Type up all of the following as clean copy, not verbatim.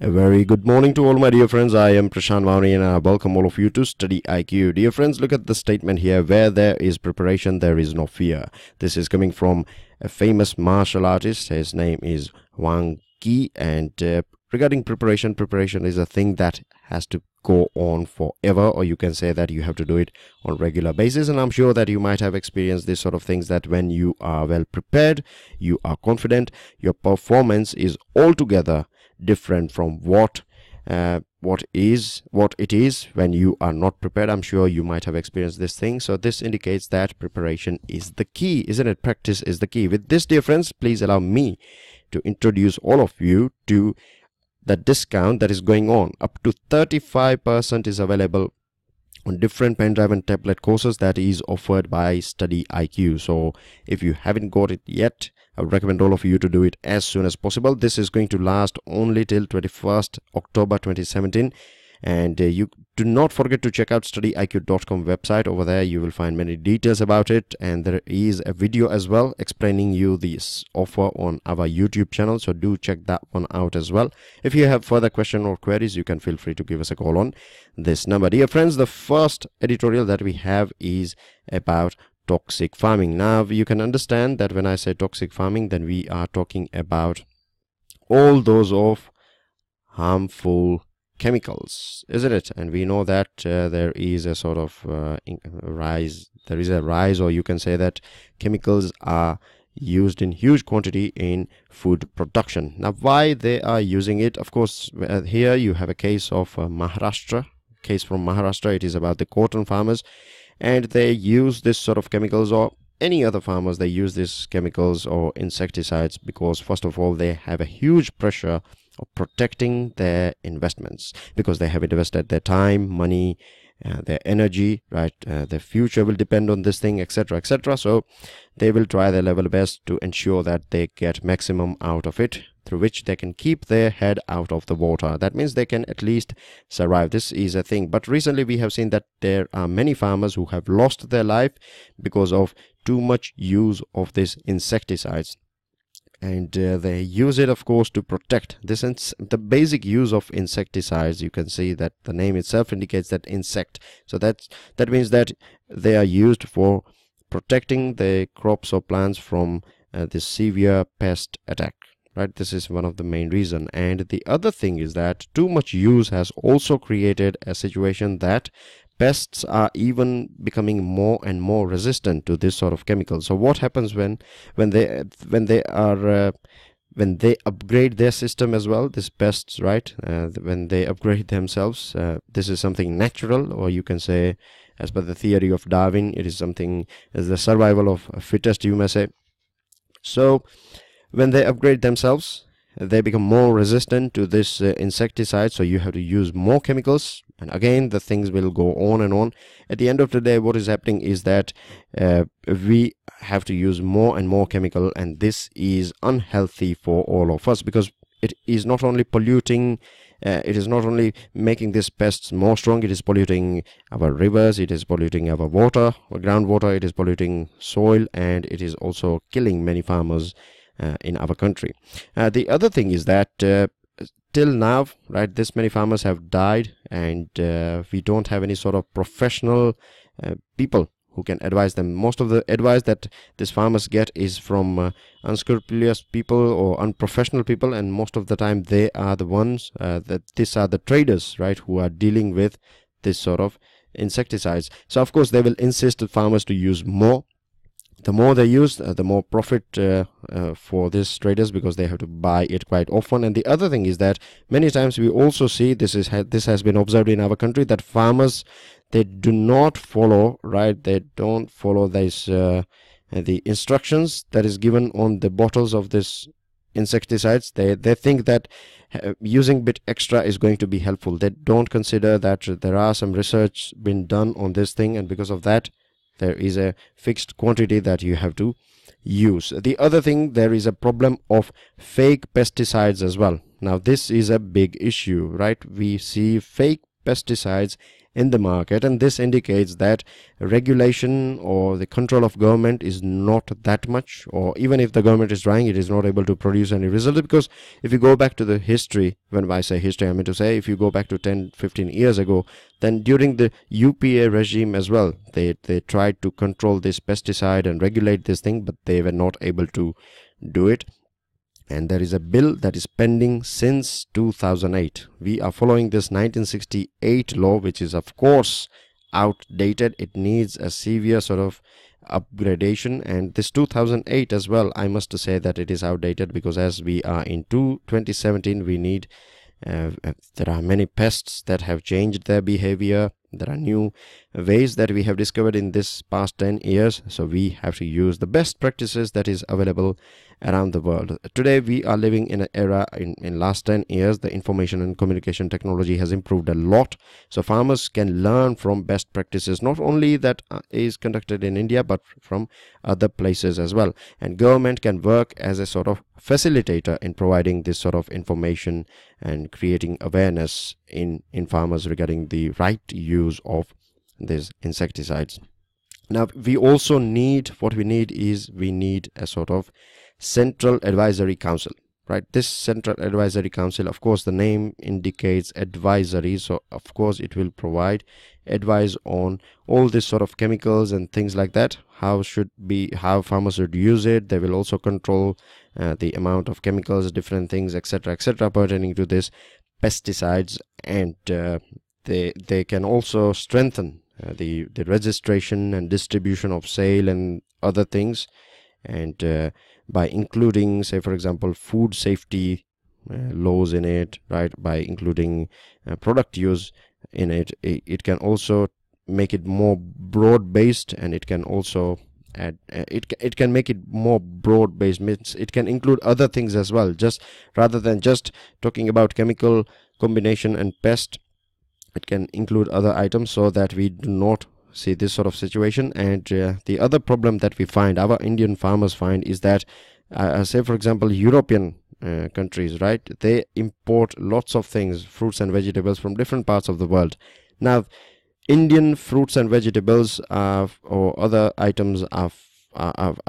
A very good morning to all my dear friends. I am Prashant Mauni and I welcome all of you to Study IQ. Dear friends, look at the statement here. Where there is preparation, there is no fear. This is coming from a famous martial artist. His name is Wang Qi. And regarding preparation is a thing that has to go on forever, or you can say that you have to do it on regular basis. And I'm sure that you might have experienced this sort of things, that when you are well prepared, you are confident, your performance is altogether different from what it is when you are not prepared. I'm sure you might have experienced this thing. So this indicates that preparation is the key, isn't it? Practice is the key. With this, dear friends, please allow me to introduce all of you to the discount that is going on. Up to 35% is available on different pen drive and tablet courses that is offered by StudyIQ. So if you haven't got it yet, I would recommend all of you to do it as soon as possible. This is going to last only till 21st October 2017. And you do not forget to check out StudyIQ.com website. Over there you will find many details about it, and there is a video as well explaining you this offer on our YouTube channel, so do check that one out as well. If you have further questions or queries, you can feel free to give us a call on this number. Dear friends, the first editorial that we have is about toxic farming. Now you can understand that when I say toxic farming, then we are talking about all those of harmful chemicals, isn't it? And we know that there is a sort of rise, or you can say that chemicals are used in huge quantity in food production. Now why they are using it, of course, here you have a case of Maharashtra. It is about the cotton farmers, and they use this sort of chemicals, or any other farmers, they use these chemicals or insecticides because first of all they have a huge pressure of protecting their investments, because they have invested their time, money, their energy, right? Their future will depend on this thing, etc., etc. So they will try their level best to ensure that they get maximum out of it, through which they can keep their head out of the water. That means they can at least survive. This is a thing. But recently we have seen that there are many farmers who have lost their life because of too much use of these insecticides. And they use it, of course, to protect this. The basic use of insecticides, you can see that the name itself indicates that insect. So that means that they are used for protecting the crops or plants from this severe pest attack, right? This is one of the main reason. And the other thing is that too much use has also created a situation that pests are even becoming more and more resistant to this sort of chemicals. So what happens when they upgrade their system as well, these pests, right? When they upgrade themselves, this is something natural, or you can say, as per the theory of Darwin, it is something as the survival of fittest, you may say. So when they upgrade themselves, they become more resistant to this insecticide, so you have to use more chemicals, and again the things will go on and on. At the end of the day, what is happening is that we have to use more and more chemical, and this is unhealthy for all of us, because it is not only polluting, it is not only making these pests more strong, it is polluting our rivers, it is polluting our water, our groundwater, it is polluting soil, and it is also killing many farmers in our country. The other thing is that till now, right, this many farmers have died, and we don't have any sort of professional people who can advise them. Most of the advice that these farmers get is from unscrupulous people or unprofessional people, and most of the time they are the ones these are the traders, right, who are dealing with this sort of insecticides. So of course they will insist the farmers to use more. The more they use, the more profit for these traders, because they have to buy it quite often. And the other thing is that many times we also see, this has been observed in our country, that farmers, they do not follow, right? They don't follow this the instructions that is given on the bottles of this insecticides. They think that using bit extra is going to be helpful. They don't consider that there are some research been done on this thing, and because of that, there is a fixed quantity that you have to use. The other thing, there is a problem of fake pesticides as well. Now this is a big issue, right? We see fake pesticides in the market, and this indicates that regulation or the control of government is not that much, or even if the government is trying, it is not able to produce any results. Because if you go back to the history, when I say history, I mean to say if you go back to 10-15 years ago, then during the UPA regime as well, they tried to control this pesticide and regulate this thing, but they were not able to do it. And there is a bill that is pending since 2008. We are following this 1968 law, which is of course outdated. It needs a severe sort of upgradation, and this 2008 as well, I must say that it is outdated, because as we are in 2017, we need there are many pests that have changed their behavior. There are new ways that we have discovered in this past 10 years, so we have to use the best practices that is available around the world. Today we are living in an era, in last 10 years the information and communication technology has improved a lot, so farmers can learn from best practices, not only that is conducted in India, but from other places as well. And government can work as a sort of facilitator in providing this sort of information and creating awareness in farmers regarding the right use of these insecticides. Now we also need, what we need is, we need a sort of central advisory council, right? This central advisory council, of course the name indicates advisory, so of course it will provide advice on all this sort of chemicals and things like that, how farmers should use it. They will also control the amount of chemicals, different things, etc., etc., pertaining to this pesticides, and they can also strengthen the registration and distribution of sale and other things, and by including, say for example, food safety laws in it, right? By including product use in it, it can also make it more broad-based, and it can also add it can make it more broad-based, means it can include other things as well, just rather than just talking about chemical combination and pest. It can include other items, so that we do not see this sort of situation. And the other problem that we find, our Indian farmers find, is that say for example European countries, right, they import lots of things, fruits and vegetables, from different parts of the world. Now Indian fruits and vegetables or other items are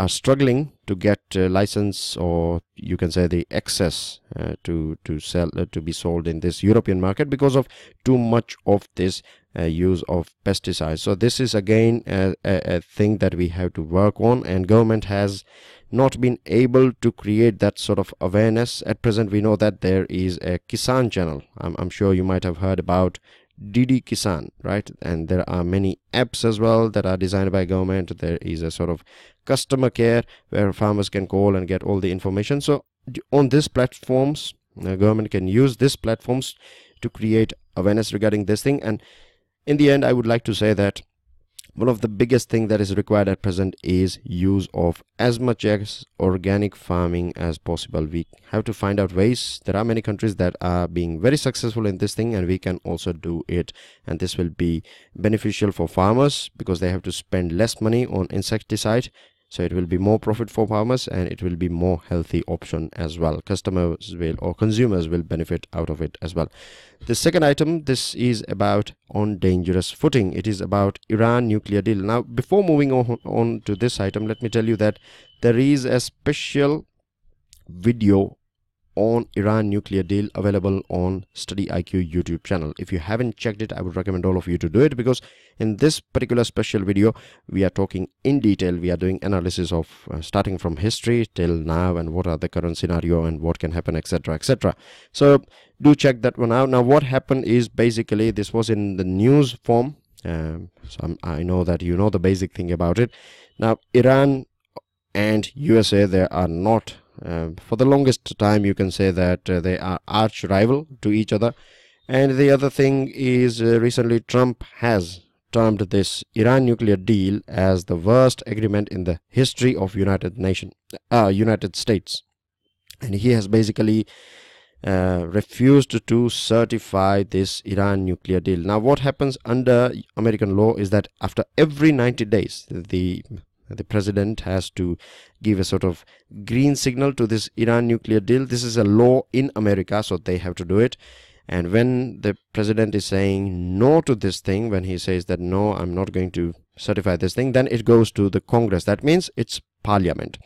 struggling to get license, or you can say the access to sell to be sold in this European market, because of too much of this use of pesticides. So this is again a thing that we have to work on, and government has not been able to create that sort of awareness. At present we know that there is a Kisan channel. I'm sure you might have heard about DD Kisan, right? And there are many apps as well that are designed by government. There is a sort of customer care where farmers can call and get all the information. So on these platforms, government can use these platforms to create awareness regarding this thing. And in the end, I would like to say that one of the biggest thing that is required at present is use of as much as organic farming as possible. We have to find out ways. There are many countries that are being very successful in this thing, and we can also do it. And this will be beneficial for farmers, because they have to spend less money on insecticide. So it will be more profit for farmers, and it will be more healthy option as well. Customers will, or consumers will, benefit out of it as well. The second item, this is about on dangerous footing. It is about Iran nuclear deal. Now before moving on to this item, let me tell you that there is a special video on Iran nuclear deal available on StudyIQ YouTube channel. If you haven't checked it, I would recommend all of you to do it, because in this particular special video we are talking in detail. We are doing analysis of starting from history till now, and what are the current scenario and what can happen, etc., etc. So do check that one out. Now what happened is, basically this was in the news form, so I know that you know the basic thing about it. Now Iran and USA, they are not for the longest time, you can say that they are arch rival to each other. And the other thing is, recently Trump has termed this Iran nuclear deal as the worst agreement in the history of United States, and he has basically refused to certify this Iran nuclear deal. Now what happens under American law is that after every 90 days the president has to give a sort of green signal to this Iran nuclear deal. This is a law in America, so they have to do it. And when the president is saying no to this thing, when he says that no, I'm not going to certify this thing, then it goes to the Congress. That means it's Parliament.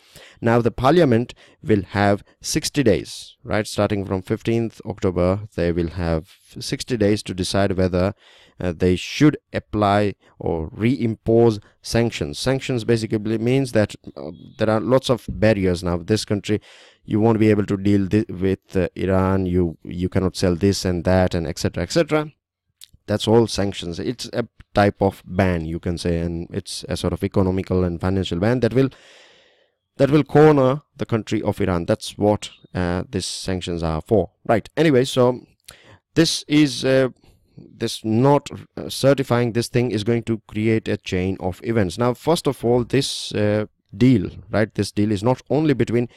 Now the Parliament will have 60 days, right? Starting from 15th October, they will have 60 days to decide whether they should apply or reimpose sanctions. Sanctions basically means that there are lots of barriers. Now this country, you won't be able to deal with Iran, you cannot sell this and that, and etc, etc. That's all sanctions. It's a type of ban, you can say, and it's a sort of economical and financial ban that will corner the country of Iran. That's what these sanctions are for, right? Anyway, so this is this not certifying this thing is going to create a chain of events. Now, first of all, this deal, right? This deal is not only between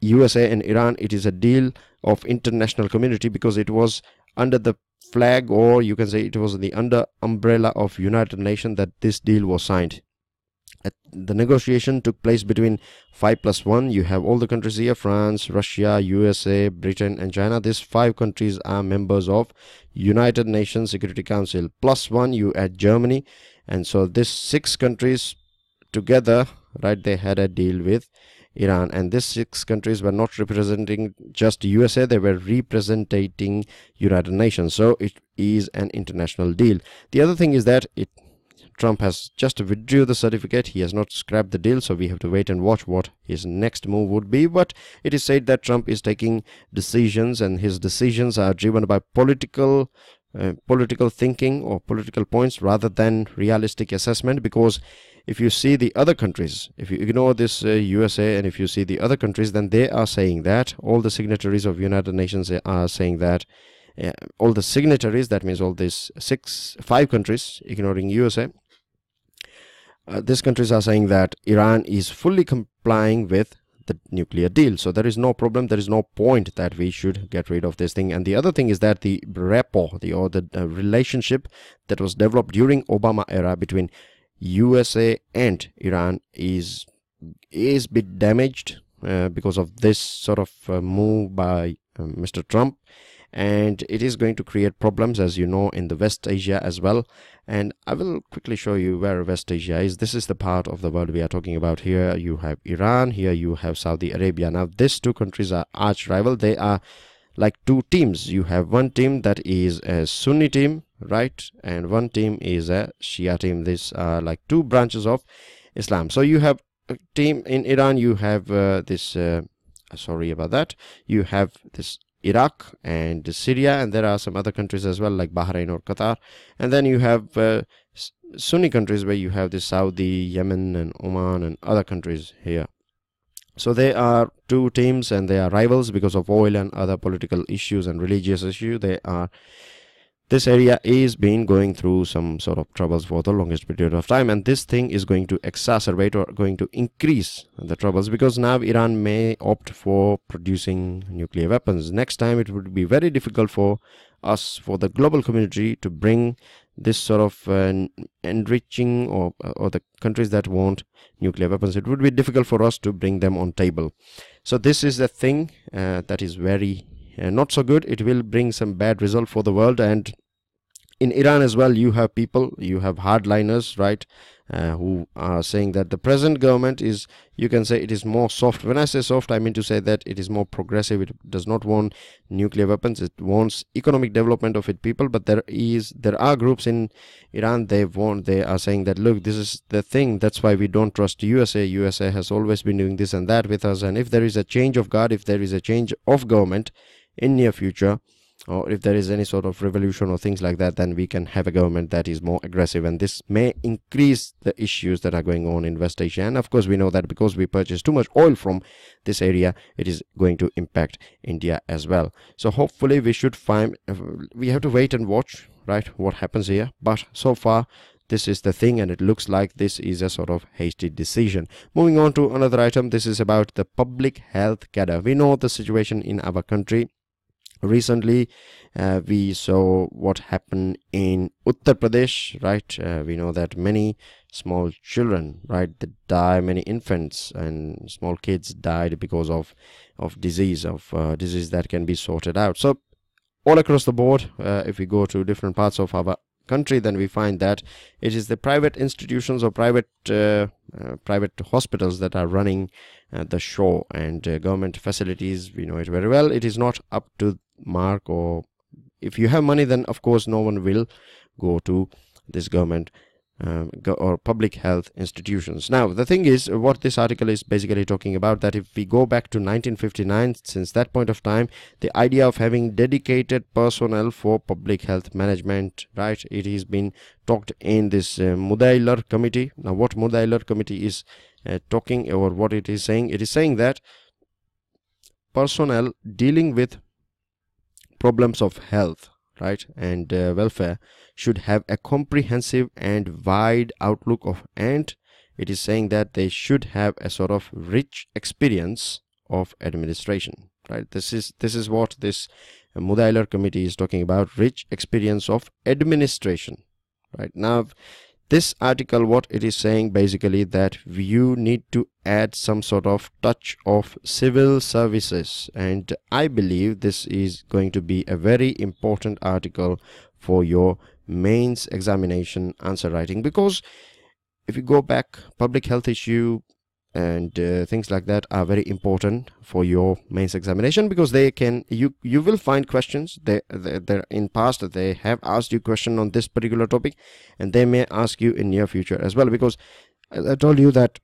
USA and Iran. It is a deal of international community, because it was under the flag, or you can say it was the under umbrella of United Nations that this deal was signed. The negotiation took place between 5+1. You have all the countries here: France, Russia, USA, Britain and China. These 5 countries are members of United Nations Security Council. +1, you add Germany, and so these 6 countries together, right, they had a deal with Iran. And these 6 countries were not representing just USA, they were representing United Nations. So it is an international deal. The other thing is that Trump has just withdrew the certificate. He has not scrapped the deal, so we have to wait and watch what his next move would be. But it is said that Trump is taking decisions, and his decisions are driven by political thinking or political points rather than realistic assessment. Because if you see the other countries, if you ignore this USA, and if you see the other countries, then they are saying that all the signatories of United Nations are saying that all the signatories, that means all these 5 countries ignoring USA, these countries are saying that Iran is fully complying with the nuclear deal. So there is no problem, there is no point that we should get rid of this thing. And the other thing is that the rapport, the relationship that was developed during Obama era between USA and Iran is a bit damaged because of this sort of move by Mr. Trump. And it is going to create problems, as you know, in the West Asia as well. And I will quickly show you where West Asia is. This is the part of the world we are talking about. Here you have Iran, here you have Saudi Arabia. Now these 2 countries are arch rival. They are like 2 teams. You have one team that is a Sunni team, right, and one team is a Shia team. These are like 2 branches of Islam. So you have a team in Iran, you have sorry about that, you have this Iraq and Syria, and there are some other countries as well like Bahrain or Qatar. And then you have Sunni countries where you have the Saudi, Yemen and Oman and other countries here. So they are 2 teams, and they are rivals because of oil and other political issues and religious issues. This area is been going through some sort of troubles for the longest period of time, and this thing is going to exacerbate or going to increase the troubles, because now Iran may opt for producing nuclear weapons. Next time it would be very difficult for us, for the global community, to bring this sort of enriching or the countries that want nuclear weapons. It would be difficult for us to bring them on table. So this is a thing that is very not so good. It will bring some bad result for the world. And in Iran as well, you have people, you have hardliners, right, who are saying that the present government is, you can say, it is more soft. When I say soft, I mean to say that it is more progressive. It does not want nuclear weapons. It wants economic development of its people. But there are groups in Iran, they are saying that, look, this is the thing, that's why we don't trust USA. USA has always been doing this and that with us, and if there is a change of guard, if there is a change of government in near future, or if there is any sort of revolution or things like that, then we can have a government that is more aggressive, and this may increase the issues that are going on in West Asia. And of course we know that because we purchase too much oil from this area, it is going to impact India as well. So hopefully we should find, we have to wait and watch, right, what happens here. But so far this is the thing, and it looks like this is a sort of hasty decision. Moving on to another item, this is about the public health cadre. We know the situation in our country. Recently we saw what happened in Uttar Pradesh, right? We know that many small children, right, they die, many infants and small kids died because of disease that can be sorted out. So all across the board. If we go to different parts of our country, then we find that it is the private institutions or private hospitals that are running the show, and government facilities, we know it very well, it is not up to mark. Or if you have money, then of course no one will go to this government or public health institutions. Now the thing is, what this article is basically talking about, that if we go back to 1959, since that point of time, the idea of having dedicated personnel for public health management, right, it has been talked in this Mudailar committee. Now what Mudailar committee is talking, or what it is saying that personnel dealing with problems of health, right, and welfare should have a comprehensive and wide outlook of, and it is saying that they should have a sort of rich experience of administration, right. This is what this Mudailar committee is talking about, rich experience of administration, right. Now this article, what it is saying basically, that you need to add some sort of touch of civil services, and I believe this is going to be a very important article for your mains examination answer writing, because if you go back, public health issue and things like that are very important for your mains examination, because they can, you will find questions they in past they have asked you question on this particular topic, and they may ask you in near future as well, because as I told you that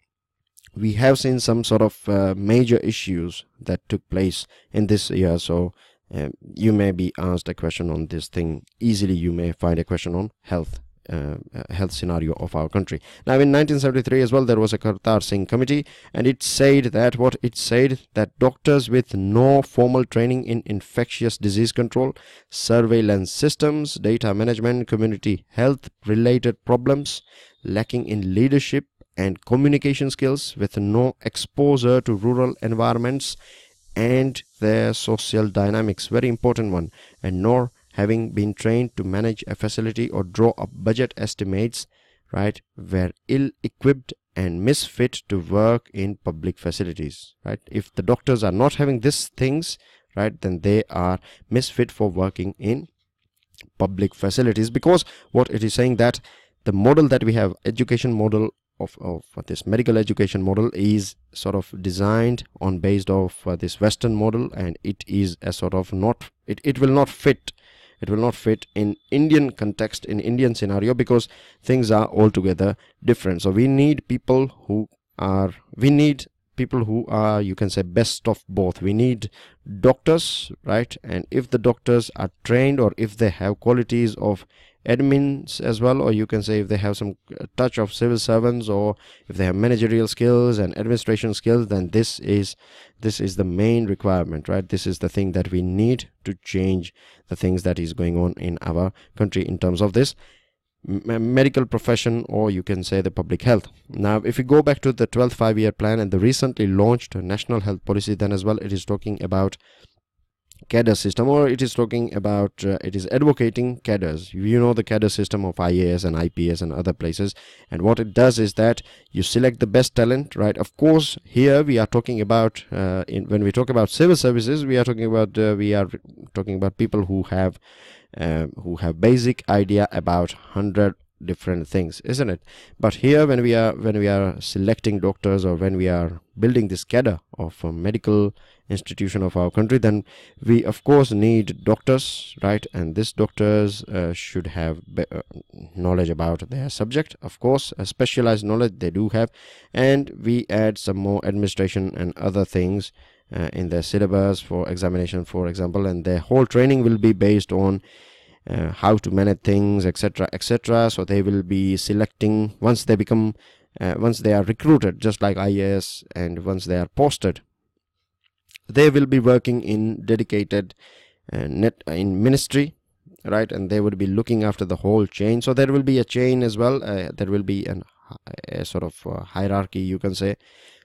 we have seen some sort of major issues that took place in this year. So you may be asked a question on this thing easily. You may find a question on health scenario of our country. Now in 1973 as well, there was a Kartar Singh committee, and it said that that doctors with no formal training in infectious disease control, surveillance systems, data management, community health related problems, lacking in leadership and communication skills, with no exposure to rural environments and their social dynamics, very important one, and nor having been trained to manage a facility or draw up budget estimates, right, were ill-equipped and misfit to work in public facilities, right. If the doctors are not having these things, right, then they are misfit for working in public facilities, because what it is saying, that the model that we have, education model of this medical education model, is sort of designed on based of this Western model, and it is a sort of not, it will not fit. It will not fit in Indian context, in Indian scenario, because things are altogether different. So we need people who are, you can say, best of both. We need doctors, right, and if the doctors are trained, or if they have qualities of admins as well, or you can say if they have some touch of civil servants, or if they have managerial skills and administration skills, then this is the main requirement, right. This is the thing that we need to change the things that is going on in our country in terms of this medical profession, or you can say the public health. Now if you go back to the 12th five-year plan and the recently launched national health policy, then as well it is talking about cadre system, or it is talking about it is advocating cadres. You know the cadre system of IAS and IPS and other places, and what it does is that you select the best talent, right. Of course here we are talking about when we talk about civil services, we are talking about people who have basic idea about 100 different things, isn't it? But here when we are selecting doctors, or when we are building this cadre of a medical institution of our country, then we of course need doctors, right, and these doctors should have knowledge about their subject. Of course a specialized knowledge they do have, and we add some more administration and other things in their syllabus for examination, for example, and their whole training will be based on how to manage things, etc., etc. So they will be selecting, once they become once they are recruited, just like IAS, and once they are posted, they will be working in dedicated in ministry, right, and they would be looking after the whole chain. So there will be a chain as well, there will be a sort of hierarchy, you can say.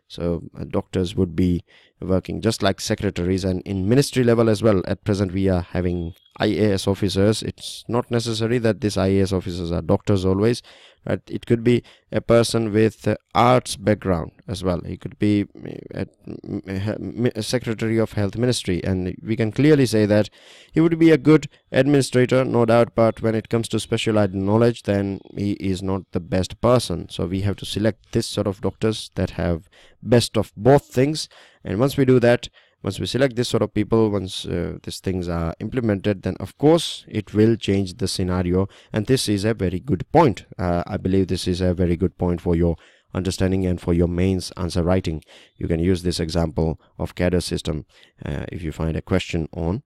So doctors would be working just like secretaries, and in ministry level as well. At present we are having IAS officers. It's not necessary that these IAS officers are doctors always, right? It could be a person with arts background as well. He could be a secretary of health ministry, and we can clearly say that he would be a good administrator, no doubt, but when it comes to specialized knowledge, then he is not the best person. So we have to select this sort of doctors that have best of both things. And once we do that, once we select this sort of people, once these things are implemented, then of course it will change the scenario. And this is a very good point. I believe this is a very good point for your understanding and for your mains answer writing. You can use this example of cadre system if you find a question on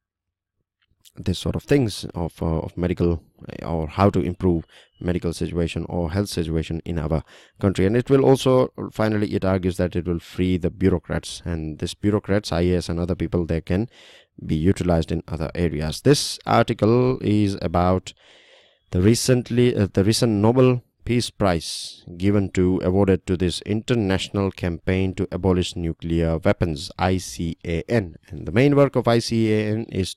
this sort of things of medical or how to improve medical situation or health situation in our country. And it will also, finally, it argues that it will free the bureaucrats, and these bureaucrats, IAS and other people, they can be utilized in other areas. This article is about the recent Nobel Peace Prize awarded to this international campaign to abolish nuclear weapons, ICAN. And the main work of ICAN is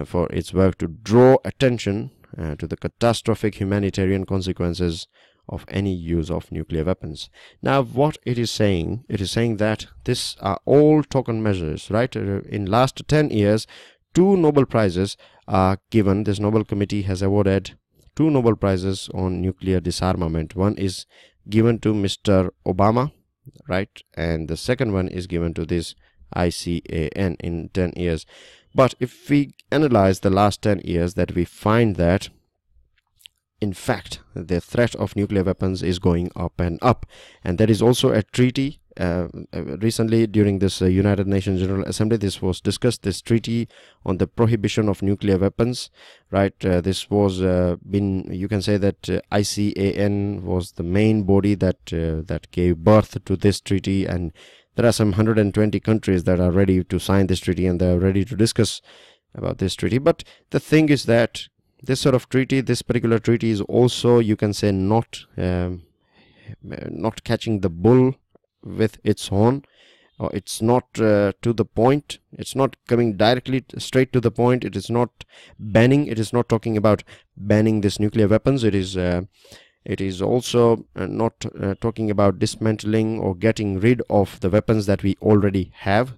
for its work to draw attention to the catastrophic humanitarian consequences of any use of nuclear weapons. Now, what it is saying that these are all token measures, right? In last 10 years, 2 Nobel Prizes are given. This Nobel Committee has awarded 2 Nobel Prizes on nuclear disarmament. One is given to Mr. Obama, right? And the second one is given to this ICAN in 10 years. But if we analyze the last 10 years, that we find that in fact the threat of nuclear weapons is going up and up. And there is also a treaty recently during this United Nations General Assembly. This was discussed, this treaty on the prohibition of nuclear weapons, right? This was you can say that ICAN was the main body that gave birth to this treaty, and there are some 120 countries that are ready to sign this treaty, and they are ready to discuss about this treaty. But the thing is that this sort of treaty, this particular treaty, is also, you can say, not catching the bull with its horn, or it's not to the point. It's not coming directly straight to the point. It is not banning. It is not talking about banning these nuclear weapons. It is also not talking about dismantling or getting rid of the weapons that we already have,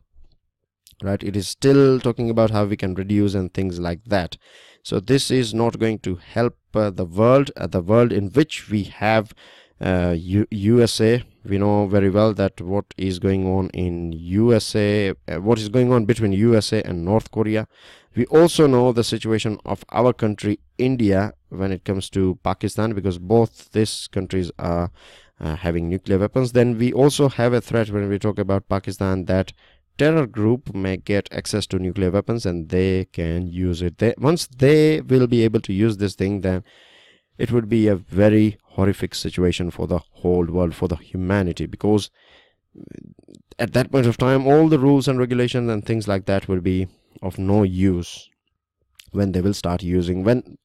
right? It is still talking about how we can reduce and things like that. So this is not going to help the world in which we have USA. We know very well that what is going on in USA, what is going on between USA and North Korea. We also know the situation of our country, India, when it comes to Pakistan, because both these countries are having nuclear weapons. Then we also have a threat when we talk about Pakistan, that terror group may get access to nuclear weapons and they can use it. Once they will be able to use this thing, then it would be a very horrific situation for the whole world, for the humanity, because at that point of time, all the rules and regulations and things like that will be of no use when they will start using, when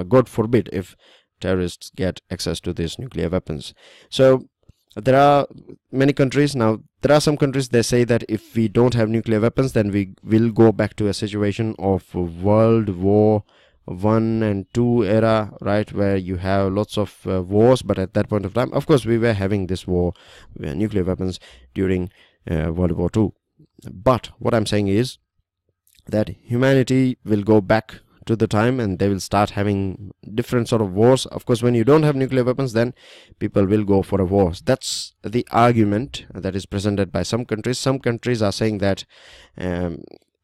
God forbid, if terrorists get access to these nuclear weapons. So there are many countries now. There are some countries, they say that if we don't have nuclear weapons, then we will go back to a situation of World War I and II era, right, where you have lots of wars. But at that point of time, of course, we were having this war, nuclear weapons, during World War II. But what I'm saying is that humanity will go back to the time and they will start having different sort of wars. Of course, when you don't have nuclear weapons, then people will go for a war. That's the argument that is presented by some countries. Some countries are saying that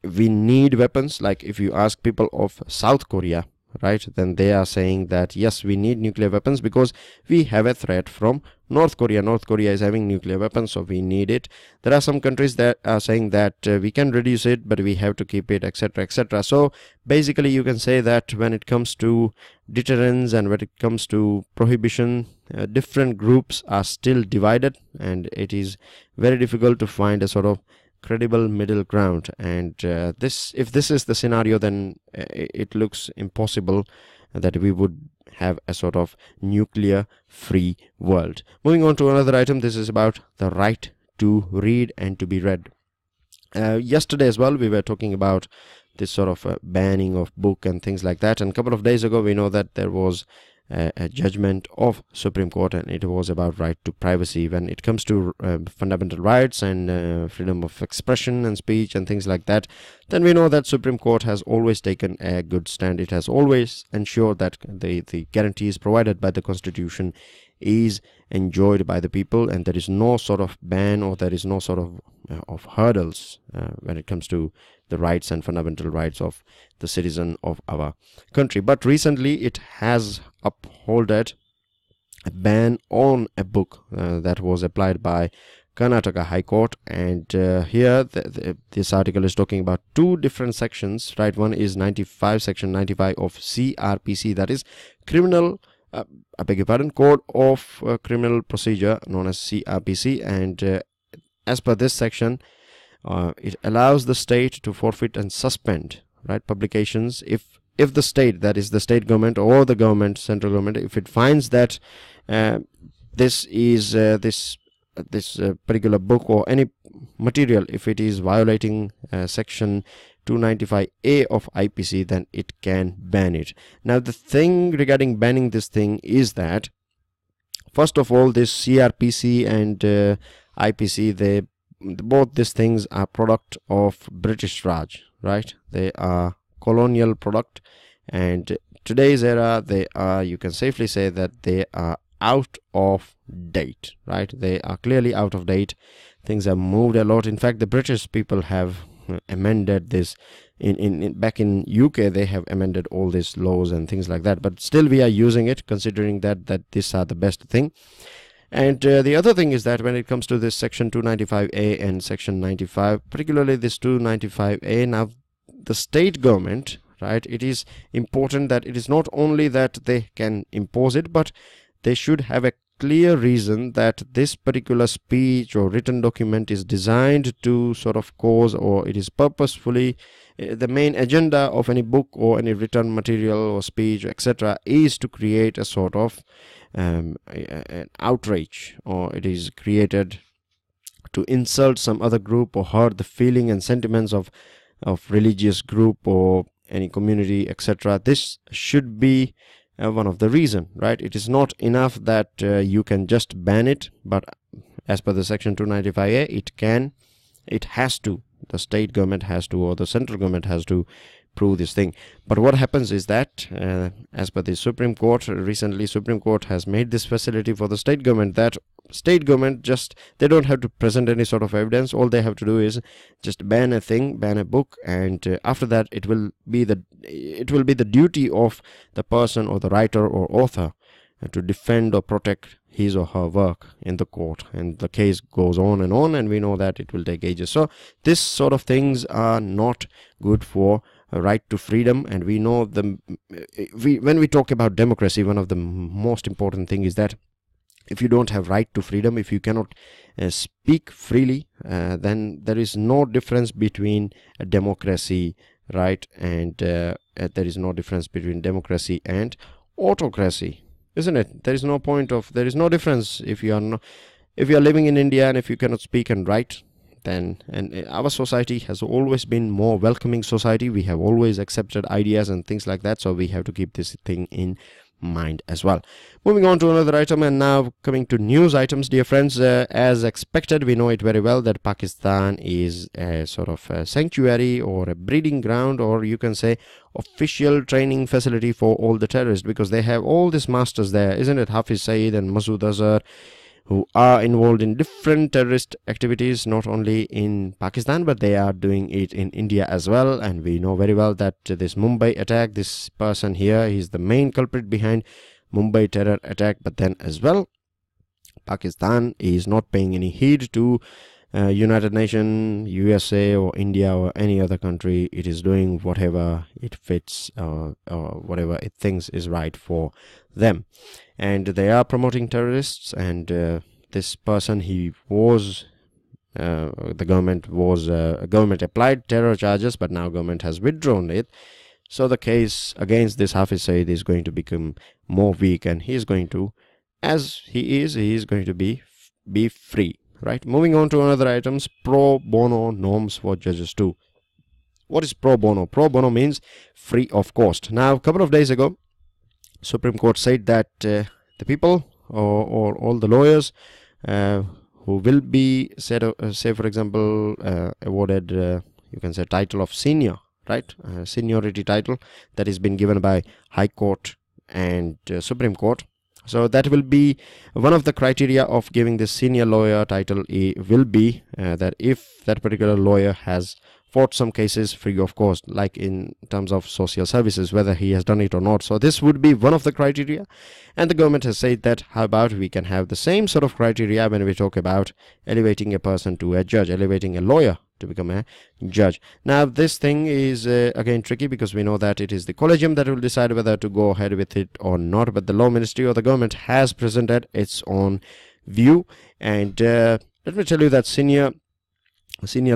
we need weapons. Like if you ask people of South Korea, right, then they are saying that yes, we need nuclear weapons because we have a threat from North Korea. North Korea is having nuclear weapons, so we need it. There are some countries that are saying that we can reduce it, but we have to keep it, etc., etc. So basically you can say that when it comes to deterrence and when it comes to prohibition, different groups are still divided, and it is very difficult to find a sort of credible middle ground. And if this is the scenario, then it looks impossible that we would have a sort of nuclear free world. Moving on to another item, this is about the right to read and to be read. Yesterday as well, we were talking about this sort of banning of book and things like that. And a couple of days ago, we know that there was a judgment of Supreme Court, and it was about right to privacy when it comes to fundamental rights and freedom of expression and speech and things like that. Then we know that Supreme Court has always taken a good stand. It has always ensured that the guarantees provided by the Constitution is enjoyed by the people, and there is no sort of ban, or there is no sort of hurdles when it comes to the rights and fundamental rights of the citizen of our country. But recently it has upholded a ban on a book that was applied by Karnataka High Court, and here this article is talking about two different sections, right? One is 95, section 95 of CRPC, that is criminal I beg your pardon, Code of Criminal Procedure, known as CRPC, and as per this section, it allows the state to forfeit and suspend, right, publications if the state, that is the state government or the government, central government, if it finds that this particular book or any material, if it is violating section 295A of IPC, then it can ban it. Now the thing regarding banning this thing is that, first of all, this CRPC and IPC, both these things are product of British Raj, right? They are colonial product, and today's era, they are, you can safely say that they are out of date, right? They are clearly out of date. Things have moved a lot. In fact, the British people have amended this back in UK. They have amended all these laws and things like that, but still we are using it, considering that these are the best thing. And the other thing is that when it comes to this section 295A and section 95, particularly this 295A, now the state government, right, it is important that it is not only that they can impose it, but they should have a clear reason that this particular speech or written document is designed to sort of cause, or it is purposefully, the main agenda of any book or any written material or speech, etc., is to create a sort of an outrage, or it is created to insult some other group or hurt the feeling and sentiments of religious group or any community, etc. This should be one of the reason, right? It is not enough that you can just ban it, but as per the section 295A, the state government has to, or the central government has to prove this thing. But what happens is that as per the Supreme Court, recently Supreme Court has made this facility for the state government, that state government they don't have to present any sort of evidence. All they have to do is just ban a book, and after that it will be the duty of the person or the writer or author to defend or protect his or her work in the court, and the case goes on, and we know that it will take ages. So this sort of things are not good for a right to freedom. And we know when we talk about democracy, one of the most important thing is that if you don't have right to freedom, if you cannot speak freely, then there is no difference between a democracy, right, and there is no difference between democracy and autocracy, isn't it? There is no difference if you are living in India, and if you cannot speak and write, then, and our society has always been more welcoming society. We have always accepted ideas and things like that, so we have to keep this thing in mind as well. Moving on to another item, and now coming to news items, dear friends. As expected, we know it very well that Pakistan is a sort of a sanctuary or a breeding ground, or you can say official training facility for all the terrorists, because they have all these masters there, isn't it? Hafiz Saeed and Masood Azhar, who are involved in different terrorist activities, not only in Pakistan, but they are doing it in India as well. And we know very well that this Mumbai attack, this person here, he's the main culprit behind Mumbai terror attack. But then as well, Pakistan is not paying any heed to United Nations, USA or India or any other country. It is doing whatever it fits or whatever it thinks is right for them, and they are promoting terrorists. And this person, he was the government applied terror charges, but now government has withdrawn it. So the case against this Hafiz Saeed is going to become more weak, and he is going to, as he is going to be free. Right, moving on to another items, pro bono norms for judges too. What is pro bono? Pro bono means free of cost. Now, a couple of days ago, Supreme Court said that the people or all the lawyers who will be said, say for example, awarded, you can say, title of senior, right? Seniority title that is been given by High Court and Supreme Court. So that will be one of the criteria of giving this senior lawyer title. Will be that if that particular lawyer has fought some cases free of cost, like in terms of social services, whether he has done it or not. So this would be one of the criteria, and the government has said that how about we can have the same sort of criteria when we talk about elevating a person to a judge, elevating a lawyer to become a judge. Now this thing is again tricky, because we know that it is the collegium that will decide whether to go ahead with it or not, but the law ministry or the government has presented its own view. And let me tell you that senior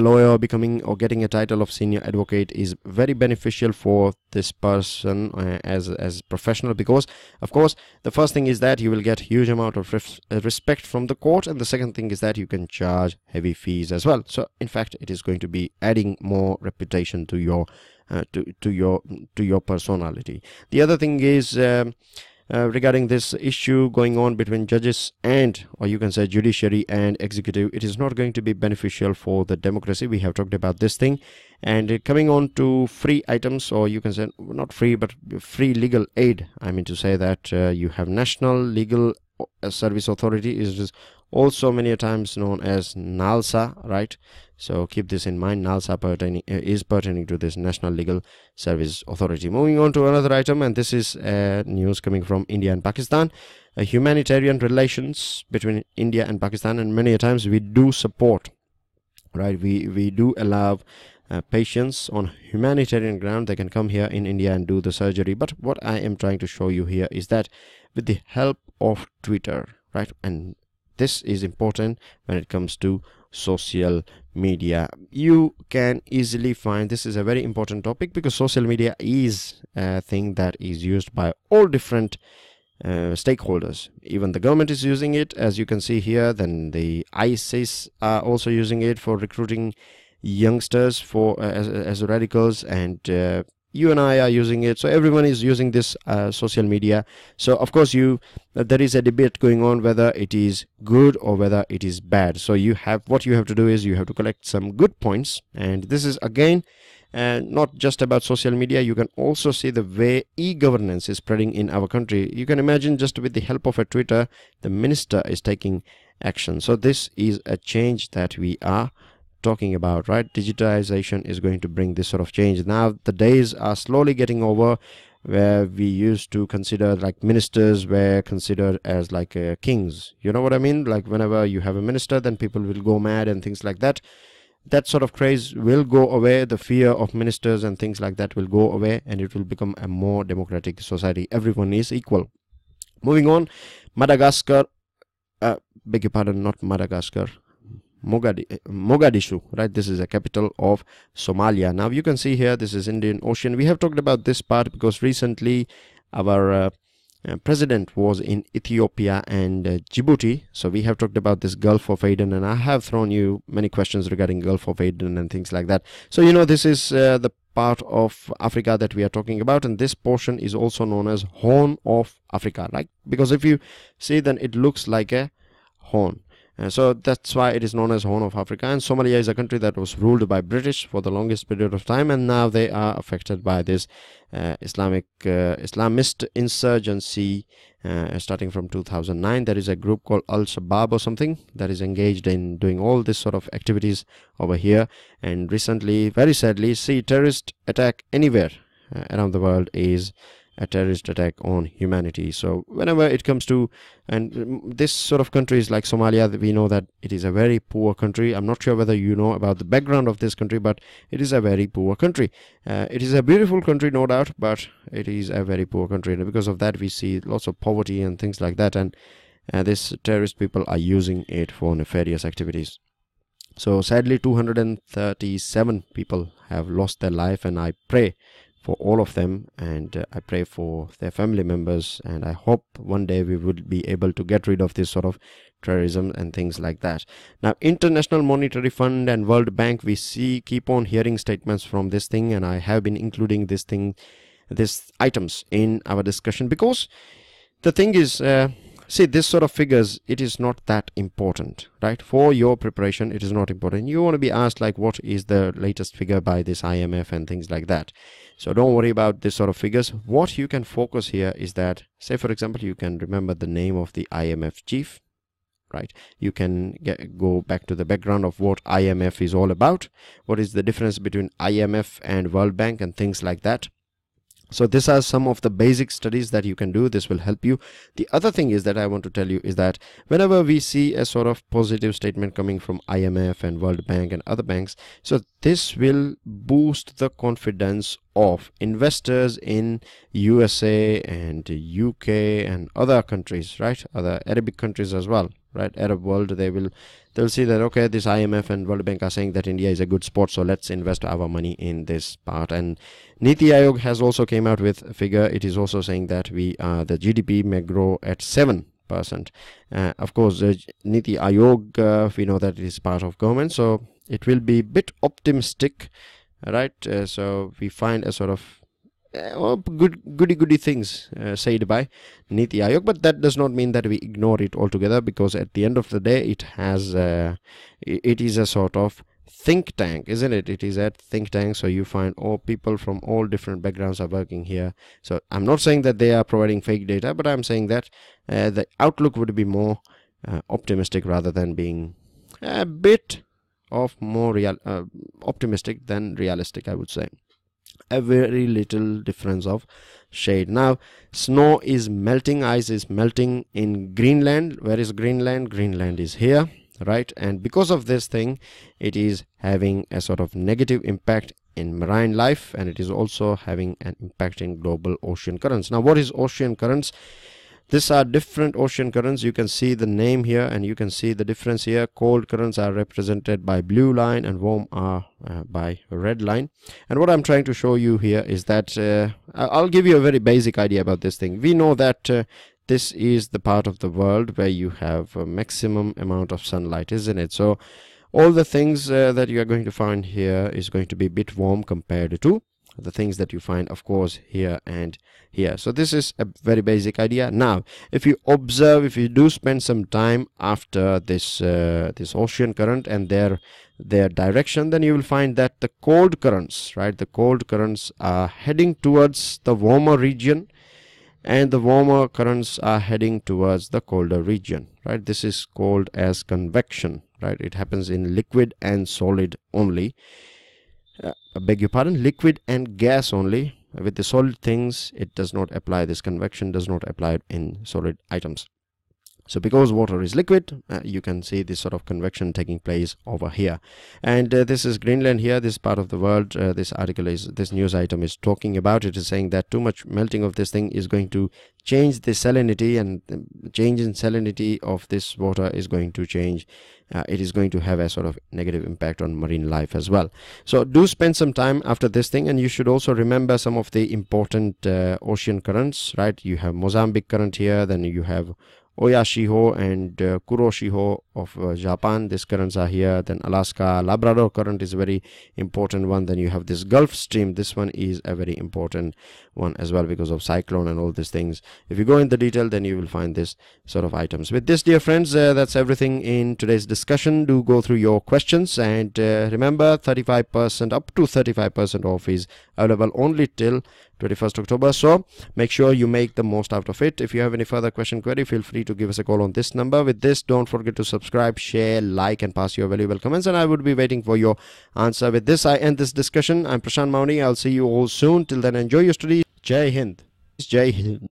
lawyer becoming or getting a title of senior advocate is very beneficial for this person as professional, because of course the first thing is that you will get huge amount of respect from the court, and the second thing is that you can charge heavy fees as well. So in fact it is going to be adding more reputation to your personality. The other thing is regarding this issue going on between judges and, or you can say, judiciary and executive, it is not going to be beneficial for the democracy. We have talked about this thing. And coming on to free items, or you can say not free but free legal aid, I mean to say that you have National Legal Service Authority, is also many times known as NALSA, right? So keep this in mind. NALSA is pertaining to this National Legal Service Authority. Moving on to another item, and this is news coming from India and Pakistan. Humanitarian relations between India and Pakistan, and many times we do support, right? We do allow patients on humanitarian ground. They can come here in India and do the surgery. But what I am trying to show you here is that with the help of Twitter, right? And this is important when it comes to social media. You can easily find, this is a very important topic, because social media is a thing that is used by all different stakeholders. Even the government is using it, as you can see here. Then the ISIS are also using it for recruiting youngsters for as radicals, and you and I are using it. So everyone is using this social media. So of course there is a debate going on whether it is good or whether it is bad. So what you have to do is you have to collect some good points, and this is again not just about social media. You can also see the way e-governance is spreading in our country. You can imagine, just with the help of a Twitter, the minister is taking action. So this is a change that we are talking about, right? Digitization is going to bring this sort of change. Now the days are slowly getting over where we used to consider, like, ministers were considered as like kings, you know what I mean? Like whenever you have a minister, then people will go mad and things like that. That sort of craze will go away. The fear of ministers and things like that will go away, and it will become a more democratic society. Everyone is equal. Moving on, Madagascar, beg your pardon, not Madagascar, Mogadishu, right? This is a capital of Somalia. Now you can see here, this is Indian Ocean. We have talked about this part because recently our president was in Ethiopia and Djibouti. So we have talked about this Gulf of Aden, and I have thrown you many questions regarding Gulf of Aden and things like that. So you know, this is the part of Africa that we are talking about, and this portion is also known as Horn of Africa, right? Because if you see, then it looks like a horn. So that's why it is known as Horn of Africa. And Somalia is a country that was ruled by British for the longest period of time, and now they are affected by this Islamist insurgency starting from 2009. There is a group called Al-Shabaab or something that is engaged in doing all this sort of activities over here. And recently, very sadly, see, terrorist attack anywhere around the world is a terrorist attack on humanity. So whenever it comes to, and this sort of countries like Somalia, we know that it is a very poor country. I'm not sure whether you know about the background of this country, but it is a very poor country. It is a beautiful country, no doubt, but it is a very poor country, and because of that we see lots of poverty and things like that, and these terrorist people are using it for nefarious activities. So sadly, 237 people have lost their life, and I pray for all of them, and I pray for their family members, and I hope one day we would be able to get rid of this sort of terrorism and things like that. Now, International Monetary Fund and World Bank, we keep on hearing statements from this thing, and I have been including these items in our discussion, because the thing is, see, this sort of figures, it is not that important, right? For your preparation, it is not important. You want to be asked like, what is the latest figure by this IMF and things like that. So don't worry about this sort of figures. What you can focus here is that, say for example, you can remember the name of the IMF chief, right? You can go back to the background of what IMF is all about. What is the difference between IMF and World Bank and things like that. So these are some of the basic studies that you can do. This will help you. The other thing is that I want to tell you is that whenever we see a sort of positive statement coming from IMF and World Bank and other banks, so this will boost the confidence of investors in USA and UK and other countries, right? Other Arabic countries as well, right? Arab world, they'll see that, okay, this IMF and World Bank are saying that India is a good spot, so let's invest our money in this part. And Nithya Oak has also came out with a figure. It is also saying that the GDP may grow at 7%. Of course, Nithya Oak, we know that it is part of government, so it will be a bit optimistic, right? So we find a sort of goody things said by Nithya Oak, but that does not mean that we ignore it altogether, because at the end of the day, it is a sort of think tank, isn't it? It is a think tank, so you find all people from all different backgrounds are working here. So I'm not saying that they are providing fake data, but I'm saying that the outlook would be more optimistic rather than being a bit of more optimistic than realistic, I would say. A very little difference of shade. Now, snow is melting, ice is melting in Greenland. Where is Greenland? Greenland is here, right? And because of this thing, it is having a sort of negative impact in marine life, and it is also having an impact in global ocean currents. Now, what is ocean currents? These are different ocean currents. You can see the name here, and you can see the difference here. Cold currents are represented by blue line, and warm are by red line. And what I'm trying to show you here is that I'll give you a very basic idea about this thing. We know that this is the part of the world where you have a maximum amount of sunlight, isn't it? So all the things that you are going to find here is going to be a bit warm compared to the things that you find, of course, here and here. So this is a very basic idea. Now, if you observe, if you do spend some time after this ocean current and their direction, then you will find that the cold currents, right, the cold currents are heading towards the warmer region, and the warmer currents are heading towards the colder region, right? This is called as convection, right? It happens in liquid and solid only. I beg your pardon, liquid and gas only. With the solid things, it does not apply. This convection does not apply in solid items. So because water is liquid, you can see this sort of convection taking place over here. And this is Greenland here, this part of the world. This news item is talking about. It is saying that too much melting of this thing is going to change the salinity, and change in salinity of this water is going to change. It is going to have a sort of negative impact on marine life as well. So do spend some time after this thing, and you should also remember some of the important ocean currents, right? You have Mozambique current here, then you have Oyashiho and Kuroshiho of Japan. These currents are here. Then Alaska Labrador current is a very important one. Then you have this Gulf Stream. This one is a very important one as well because of cyclone and all these things. If you go in the detail, then you will find this sort of items. With this, dear friends, that's everything in today's discussion. Do go through your questions, and remember, 35% up to 35% off is available only till 21st October. So make sure you make the most out of it. If you have any further query, feel free to give us a call on this number. With this, don't forget to subscribe, share, like, and pass your valuable comments, and I would be waiting for your answer. With this, I end this discussion. I'm Prashant Mauni. I'll see you all soon. Till then, enjoy your study. Jai Hind. Jai Hind.